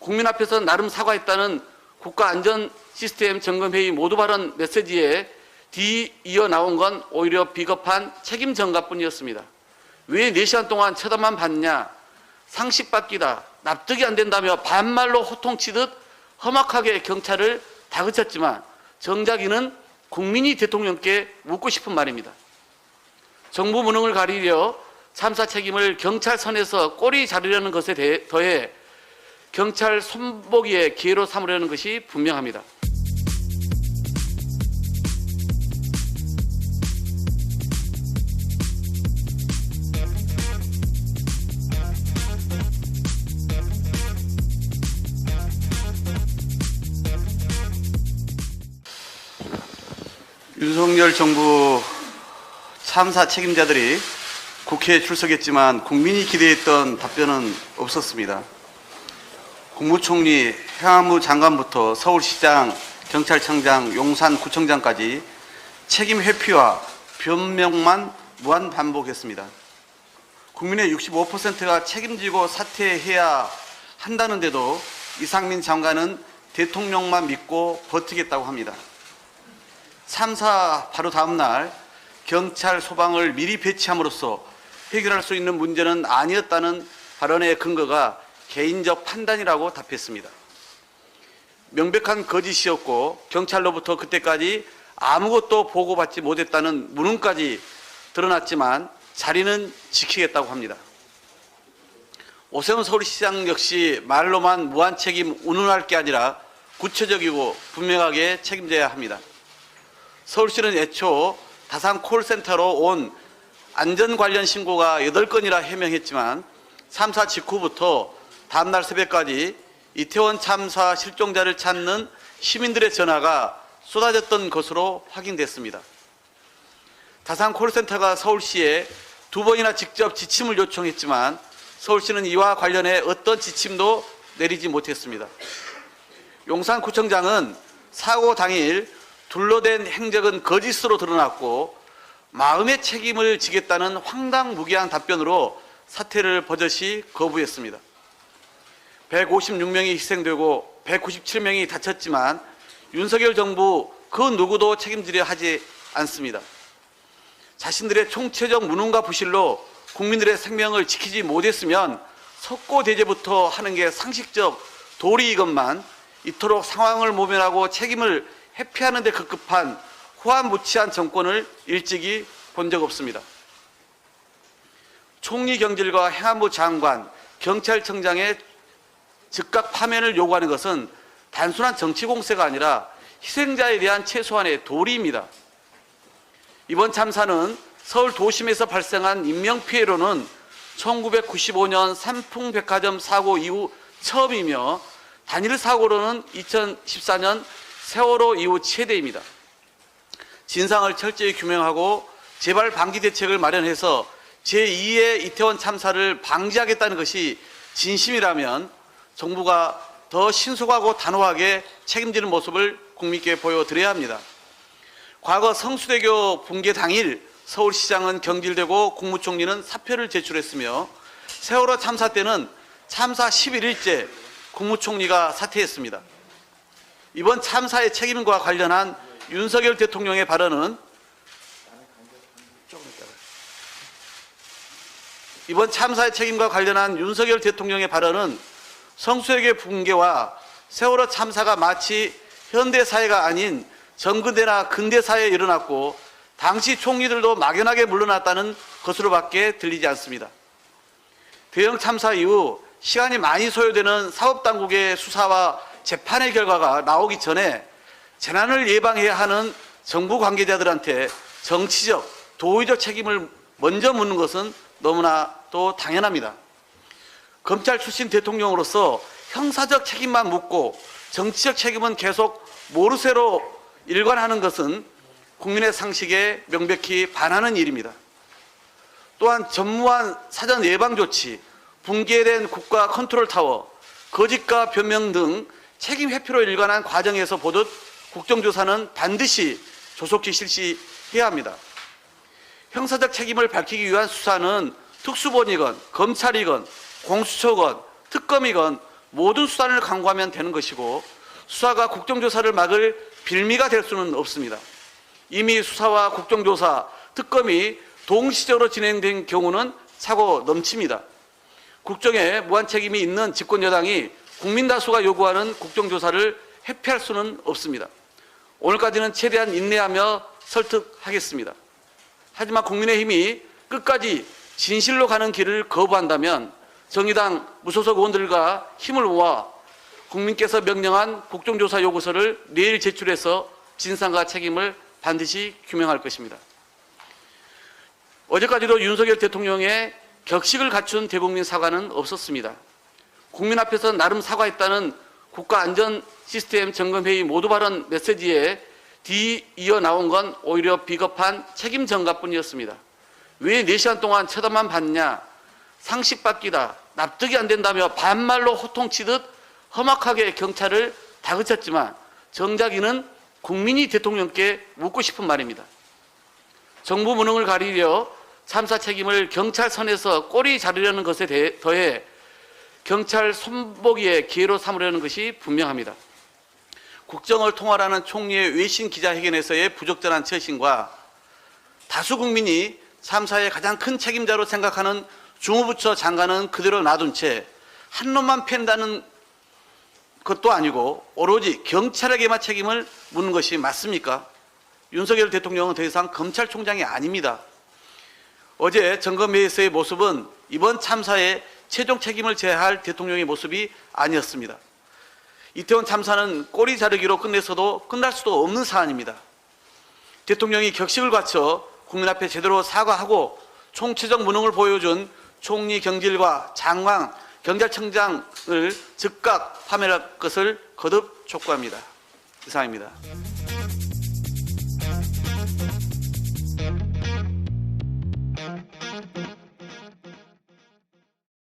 국민 앞에서 나름 사과했다는 국가안전시스템 점검회의 모두 발언 메시지에 뒤이어 나온 건 오히려 비겁한 책임 전가뿐이었습니다. 왜 4시간 동안 쳐다만 봤냐, 상식받기다, 납득이 안 된다며 반말로 호통치듯 험악하게 경찰을 다그쳤지만 정작 이는 국민이 대통령께 묻고 싶은 말입니다. 정부 무능을 가리려 참사 책임을 경찰 선에서 꼬리 자르려는 것에 더해 경찰 손보기의 기회로 삼으려는 것이 분명합니다. 윤석열 정부 참사 책임자들이 국회에 출석했지만 국민이 기대했던 답변은 없었습니다. 국무총리, 행안부 장관부터 서울시장, 경찰청장, 용산구청장까지 책임 회피와 변명만 무한 반복했습니다. 국민의 65%가 책임지고 사퇴해야 한다는데도 이상민 장관은 대통령만 믿고 버티겠다고 합니다. 참사 바로 다음 날 경찰, 소방을 미리 배치함으로써 해결할 수 있는 문제는 아니었다는 발언의 근거가 개인적 판단이라고 답했습니다. 명백한 거짓이었고 경찰로부터 그때까지 아무것도 보고받지 못했다는 문흥까지 드러났지만 자리는 지키겠다고 합니다. 오세훈 서울시장 역시 말로만 무한 책임 운운할 게 아니라 구체적이고 분명하게 책임져야 합니다. 서울시는 애초 다산 콜센터로 온 안전 관련 신고가 8건이라 해명했지만 참사 직후부터 다음날 새벽까지 이태원 참사 실종자를 찾는 시민들의 전화가 쏟아졌던 것으로 확인됐습니다. 다산 콜센터가 서울시에 2번이나 직접 지침을 요청했지만 서울시는 이와 관련해 어떤 지침도 내리지 못했습니다. 용산구청장은 사고 당일 둘러댄 행적은 거짓으로 드러났고 마음의 책임을 지겠다는 황당무계한 답변으로 사퇴를 버젓이 거부했습니다. 156명이 희생되고 197명이 다쳤지만 윤석열 정부 그 누구도 책임지려 하지 않습니다. 자신들의 총체적 무능과 부실로 국민들의 생명을 지키지 못했으면 석고대죄부터 하는 게 상식적 도리이건만 이토록 상황을 모면하고 책임을 회피하는 데 급급한 후한무치한 정권을 일찍이 본 적 없습니다. 총리 경질과 행안부 장관, 경찰청장의 즉각 파면을 요구하는 것은 단순한 정치 공세가 아니라 희생자에 대한 최소한의 도리입니다. 이번 참사는 서울 도심에서 발생한 인명피해로는 1995년 삼풍백화점 사고 이후 처음이며 단일 사고로는 2014년 세월호 이후 최대입니다. 진상을 철저히 규명하고 재발 방지 대책을 마련해서 제2의 이태원 참사를 방지하겠다는 것이 진심이라면 정부가 더 신속하고 단호하게 책임지는 모습을 국민께 보여드려야 합니다. 과거 성수대교 붕괴 당일 서울시장은 경질되고 국무총리는 사표를 제출했으며 세월호 참사 때는 참사 11일째 국무총리가 사퇴했습니다. 이번 참사의 책임과 관련한 윤석열 대통령의 발언은 성수대교 붕괴와 세월호 참사가 마치 현대사회가 아닌 정근대나 근대사회에 일어났고 당시 총리들도 막연하게 물러났다는 것으로밖에 들리지 않습니다. 대형 참사 이후 시간이 많이 소요되는 사법당국의 수사와 재판의 결과가 나오기 전에 재난을 예방해야 하는 정부 관계자들한테 정치적, 도의적 책임을 먼저 묻는 것은 너무나 또 당연합니다. 검찰 출신 대통령으로서 형사적 책임만 묻고 정치적 책임은 계속 모르쇠로 일관하는 것은 국민의 상식에 명백히 반하는 일입니다. 또한 전무한 사전 예방 조치, 붕괴된 국가 컨트롤타워, 거짓과 변명 등 책임 회피로 일관한 과정에서 보듯 국정조사는 반드시 조속히 실시해야 합니다. 형사적 책임을 밝히기 위한 수사는 특수본이건 검찰이건 공수처건 특검이건 모든 수단을 강구하면 되는 것이고 수사가 국정조사를 막을 빌미가 될 수는 없습니다. 이미 수사와 국정조사, 특검이 동시적으로 진행된 경우는 사고 넘칩니다. 국정에 무한 책임이 있는 집권여당이 국민 다수가 요구하는 국정조사를 회피할 수는 없습니다. 오늘까지는 최대한 인내하며 설득하겠습니다. 하지만 국민의힘이 끝까지 진실로 가는 길을 거부한다면 정의당 무소속 의원들과 힘을 모아 국민께서 명령한 국정조사 요구서를 내일 제출해서 진상과 책임을 반드시 규명할 것입니다. 어제까지도 윤석열 대통령의 격식을 갖춘 대국민 사과는 없었습니다. 국민 앞에서 나름 사과했다는 국가안전시스템 점검회의 모두 발언 메시지에 뒤이어 나온 건 오히려 비겁한 책임 전가뿐이었습니다. 왜 4시간 동안 쳐다만 봤냐, 상식받기다, 납득이 안 된다며 반말로 호통치듯 험악하게 경찰을 다그쳤지만 정작 이는 국민이 대통령께 묻고 싶은 말입니다. 정부 무능을 가리려 참사 책임을 경찰 선에서 꼬리 자르려는 것에 더해 경찰 손보기의 기회로 삼으려는 것이 분명합니다. 국정을 통할하는 총리의 외신 기자회견에서의 부적절한 처신과 다수 국민이 참사의 가장 큰 책임자로 생각하는 주무부처 장관은 그대로 놔둔 채 한 놈만 팬다는 것도 아니고 오로지 경찰에게만 책임을 묻는 것이 맞습니까? 윤석열 대통령은 더 이상 검찰총장이 아닙니다. 어제 점검회의에서의 모습은 이번 참사의 최종 책임을 져야 할 대통령의 모습이 아니었습니다. 이태원 참사는 꼬리 자르기로 끝냈어도 끝날 수도 없는 사안입니다. 대통령이 격식을 갖춰 국민 앞에 제대로 사과하고 총체적 무능을 보여준 총리 경질과 장관, 경찰청장을 즉각 파면할 것을 거듭 촉구합니다. 이상입니다.